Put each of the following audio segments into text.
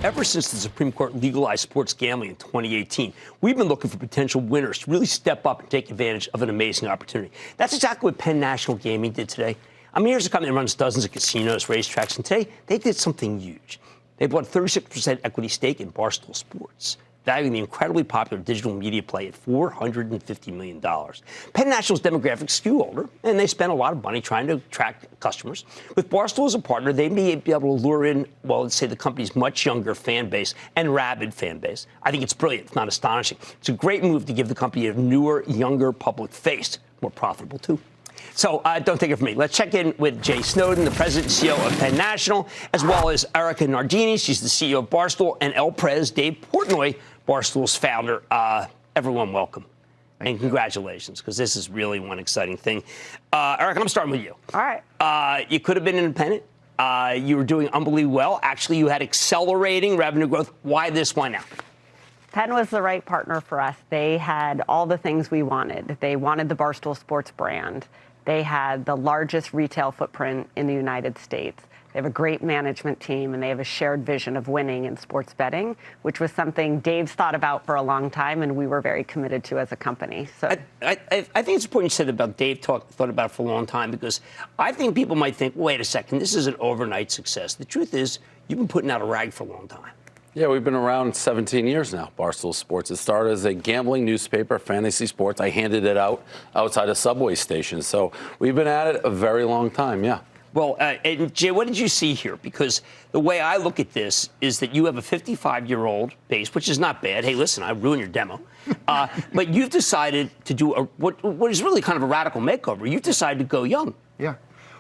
ever since the Supreme Court legalized sports gambling in 2018, we've been looking for potential winners to really step up and take advantage of an amazing opportunity. That's exactly what Penn National Gaming did today. I mean, here's a company that runs dozens of casinos, racetracks, and today they did something huge. They bought a 36% equity stake in Barstool Sports, valuing the incredibly popular digital media play at $450 million. Penn National's demographics skew older, and they spend a lot of money trying to attract customers. With Barstool as a partner, they may be able to lure in, well, let's say the company's much younger fan base and rabid fan base. I think it's brilliant. It's not astonishing. It's a great move to give the company a newer, younger public face, more profitable, too. So don't take it from me. Let's check in with Jay Snowden, the president and CEO of Penn National, as well as Erika Nardini. She's the CEO of Barstool, and El Prez, Dave Portnoy, Barstool's founder. Everyone, welcome. And congratulations, because this is really one exciting thing. Erika, I'm starting with you. All right. You could have been independent. You were doing unbelievably well. Actually, you had accelerating revenue growth. Why this? Why now? Penn was the right partner for us. They had all the things we wanted. They wanted the Barstool Sports brand. They had the largest retail footprint in the United States. They have a great management team, and they have a shared vision of winning in sports betting, which was something Dave's thought about for a long time, and we were very committed to as a company. So I think it's important you said about Dave thought about it for a long time, because I think people might think, wait a second, this is an overnight success. The truth is, you've been putting out a rag for a long time. Yeah, we've been around 17 years now, Barstool Sports. It started as a gambling newspaper, fantasy sports. I handed it out outside of subway stations. So we've been at it a very long time, yeah. Well, and Jay, what did you see here? Because the way I look at this is that you have a 55-year-old base, which is not bad. Hey, listen, I ruined your demo. But you've decided to do what is really kind of a radical makeover. You've decided to go young. Yeah.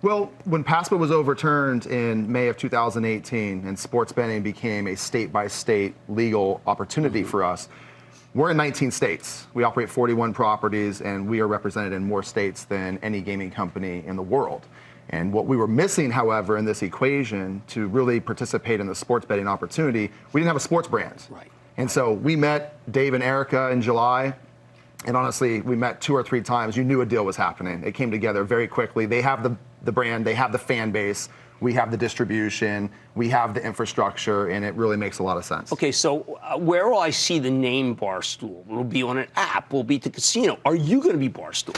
Well, when PASPA was overturned in May of 2018 and sports betting became a state-by-state legal opportunity for us, we're in 19 states. We operate 41 properties, and we are represented in more states than any gaming company in the world. And what we were missing, however, in this equation to really participate in the sports betting opportunity, we didn't have a sports brand. Right. And so we met Dave and Erika in July. And honestly, we met 2 or 3 times. You knew a deal was happening. It came together very quickly. They have the brand, they have the fan base, we have the distribution, we have the infrastructure, and it really makes a lot of sense. Okay, so where will I see the name Barstool? Will it be on an app? Will it be at the casino? Are you going to be Barstool?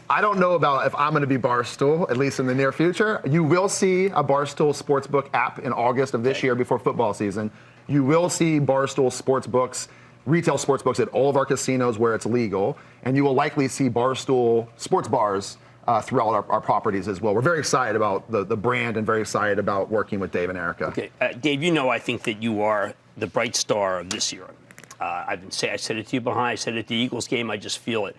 I don't know about if I'm going to be Barstool, at least in the near future. You will see a Barstool Sportsbook app in August of this year before football season. You will see Barstool Sportsbooks, retail sportsbooks at all of our casinos where it's legal, and you will likely see Barstool sports bars throughout our properties as well. We're very excited about the brand and very excited about working with Dave and Erika. Okay, Dave, you know I think that you are the bright star of this year. I said it to you behind, I said it at the Eagles game, I just feel it.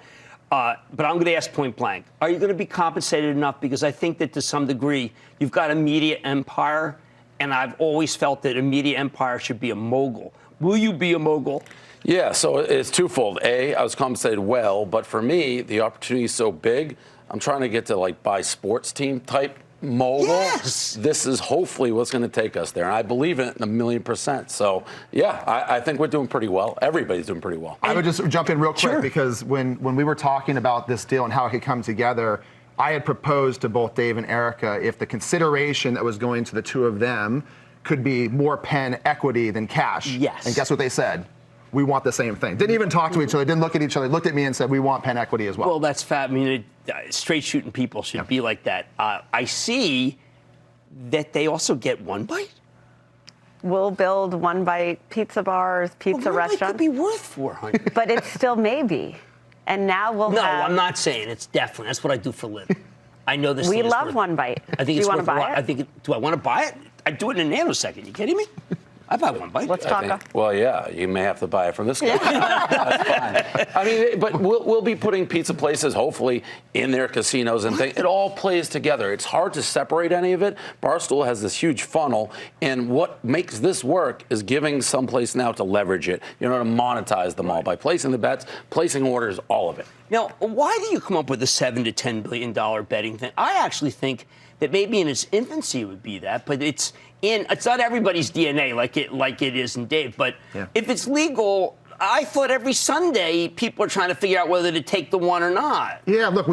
But I'm going to ask point blank, are you going to be compensated enough? Because I think that to some degree, you've got a media empire, and I've always felt that a media empire should be a mogul. Will you be a mogul? Yeah, so it's twofold. A, I was compensated well, but for me, the opportunity is so big, I'm trying to get to like buy sports team type mogul. Yes. This is hopefully what's going to take us there. And I believe in it 1,000,000%. So, yeah, I think we're doing pretty well. Everybody's doing pretty well. I would just jump in real quick Sure. because when we were talking about this deal and how it could come together, I had proposed to both Dave and Erika if the consideration that was going to the two of them could be more Penn equity than cash. Yes. And guess what they said? We want the same thing. Didn't even talk to each other, didn't look at each other, looked at me and said, we want Penn equity as well. Well, that's fat. I mean, straight shooting people should be like that. I see that they also get One Bite. We'll build One Bite pizza bars, pizza One Bite restaurants. could be worth 400. But it's still maybe. And now we'll No, have... I'm not saying it's definitely. That's what I do for a living. I know this. We thing is love worth, One Bite. I think Do it's you want to worth a buy lot. it? Do I want to buy it? I'd do it in a nanosecond. You kidding me? I buy One Bite. Let's talk. Well, yeah, you may have to buy it from this guy. That's fine. I mean, but we'll be putting pizza places, hopefully, in their casinos and things. It all plays together. It's hard to separate any of it. Barstool has this huge funnel, and what makes this work is giving some place now to leverage it, to monetize them all by placing the bets, placing orders, all of it. Now, why do you come up with a $7 to $10 billion betting thing? I actually think that maybe in its infancy it would be that, but it's not everybody's DNA like it is in Dave. But if it's legal, I thought every Sunday people are trying to figure out whether to take the one or not. Yeah, look,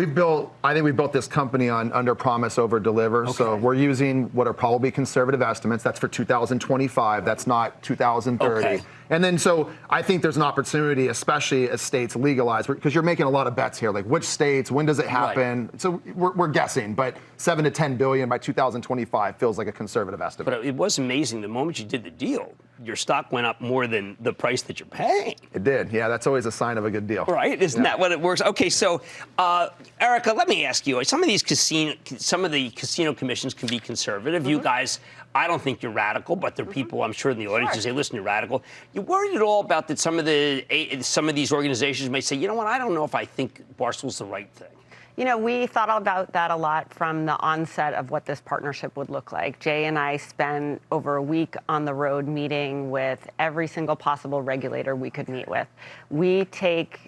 I think we built this company on under promise, over deliver. Okay. So we're using what are probably conservative estimates. That's for 2025. That's not 2030. Okay. And then so I think there's an opportunity, especially as states legalize, because you're making a lot of bets here, like which states, when does it happen? Right. So we're guessing, but 7 to 10 billion by 2025 feels like a conservative estimate. But it was amazing. The moment you did the deal, your stock went up more than the price that you're paying. It did. Yeah, that's always a sign of a good deal. Right? Isn't that what it works? Okay, so Erika, let me ask you. Some of the casino commissions can be conservative. Mm-hmm. You guys, I don't think you're radical, but there are people, I'm sure, in the audience who say, listen, you're radical. You worried at all about that some of these organizations may say, you know what, I don't know if I think Barstool's the right thing? You know, we thought about that a lot from the onset of what this partnership would look like. Jay and I spent over a week on the road meeting with every single possible regulator we could meet with. We take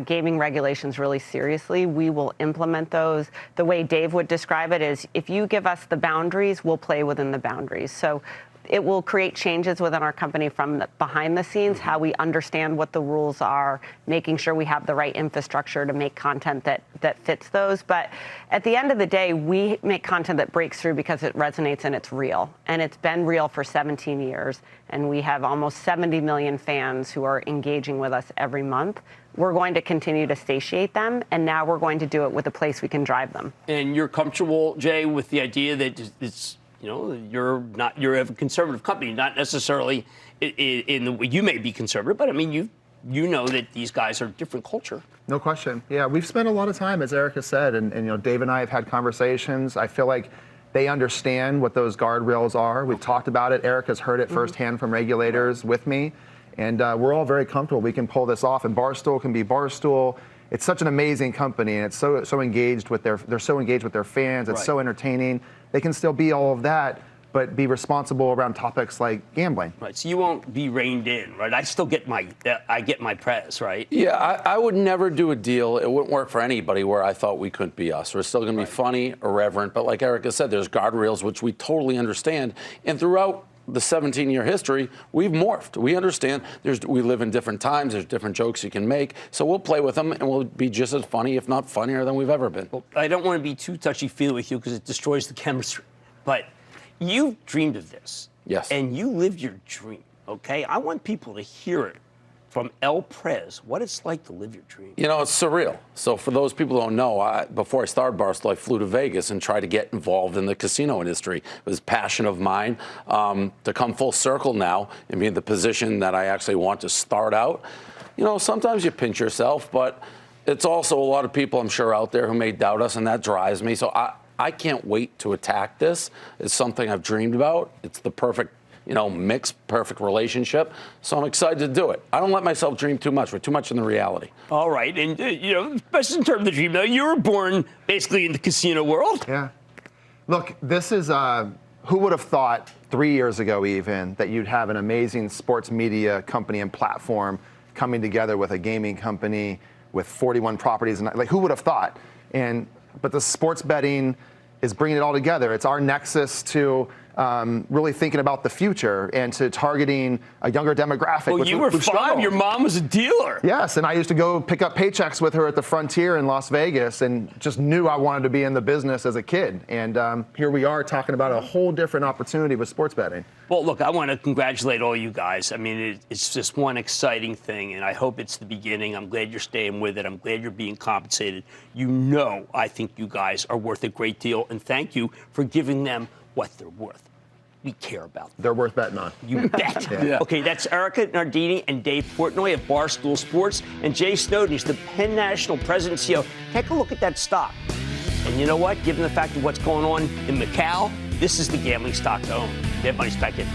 gaming regulations really seriously. We will implement those. The way Dave would describe it is, if you give us the boundaries, we'll play within the boundaries. So it will create changes within our company from behind the scenes, how we understand what the rules are, making sure we have the right infrastructure to make content that fits those. But at the end of the day, we make content that breaks through because it resonates and it's real. And it's been real for 17 years. And we have almost 70 million fans who are engaging with us every month. We're going to continue to satiate them, and now we're going to do it with a place we can drive them. And you're comfortable, Jay, with the idea that it's, you know, you're a conservative company, not necessarily in the way you may be conservative, but I mean, you know that these guys are different culture. No question. Yeah, we've spent a lot of time, as Erika said, and you know, Dave and I have had conversations. I feel like they understand what those guardrails are. We've talked about it. Erika's heard it firsthand from regulators with me, and we're all very comfortable. We can pull this off, and Barstool can be Barstool. It's such an amazing company, and it's so engaged with they're so engaged with their fans. It's so entertaining. They can still be all of that, but be responsible around topics like gambling. Right. So you won't be reined in, right? I still get my press, right? Yeah, I would never do a deal. It wouldn't work for anybody where I thought we couldn't be us. We're still going to be funny, irreverent, but like Erika said, there's guardrails which we totally understand, and throughout the 17-year history, we've morphed. We understand we live in different times. There's different jokes you can make. So we'll play with them, and we'll be just as funny, if not funnier, than we've ever been. Well, I don't want to be too touchy-feely with you because it destroys the chemistry. But you've dreamed of this. Yes. And you lived your dream, okay? I want people to hear it from El Prez, what it's like to live your dream. You know, it's surreal. So for those people who don't know, before I started Barstool, I flew to Vegas and tried to get involved in the casino industry. It was a passion of mine. To come full circle now and be in the position that I actually want to start out, you know, sometimes you pinch yourself, but it's also a lot of people, I'm sure, out there who may doubt us, and that drives me. So I can't wait to attack this. It's something I've dreamed about. It's the perfect, you know, mix, perfect relationship. So I'm excited to do it. I don't let myself dream too much. We're too much in the reality. All right. And, you know, especially in terms of the dream, though, you were born basically in the casino world. Yeah. Look, this is, who would have thought 3 years ago even that you'd have an amazing sports media company and platform coming together with a gaming company with 41 properties? And like, who would have thought? But the sports betting is bringing it all together. It's our nexus to really thinking about the future and to targeting a younger demographic. Well, you were 5. Your mom was a dealer. Yes, and I used to go pick up paychecks with her at the Frontier in Las Vegas and just knew I wanted to be in the business as a kid. And here we are talking about a whole different opportunity with sports betting. Well, look, I want to congratulate all you guys. I mean, it's just one exciting thing, and I hope it's the beginning. I'm glad you're staying with it. I'm glad you're being compensated. You know, I think you guys are worth a great deal, and thank you for giving them what they're worth. We care about them. They're worth betting on. You bet. Yeah. Okay, that's Erika, Nardini, and Dave Portnoy of Barstool Sports, and Jay Snowden. He's the Penn National President and CEO. Take a look at that stock. And you know what? Given the fact of what's going on in Macau, this is the gambling stock to own. Mad Money's back in.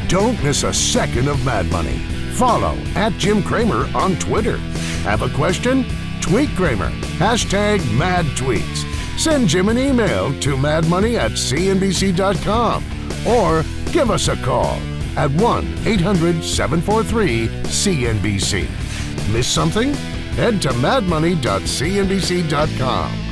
Don't miss a second of Mad Money. Follow @Jim Cramer on Twitter. Have a question? Tweet Cramer. #MadTweets. Send Jim an email to madmoney@cnbc.com or give us a call at 1-800-743-CNBC. Miss something? Head to madmoney.cnbc.com.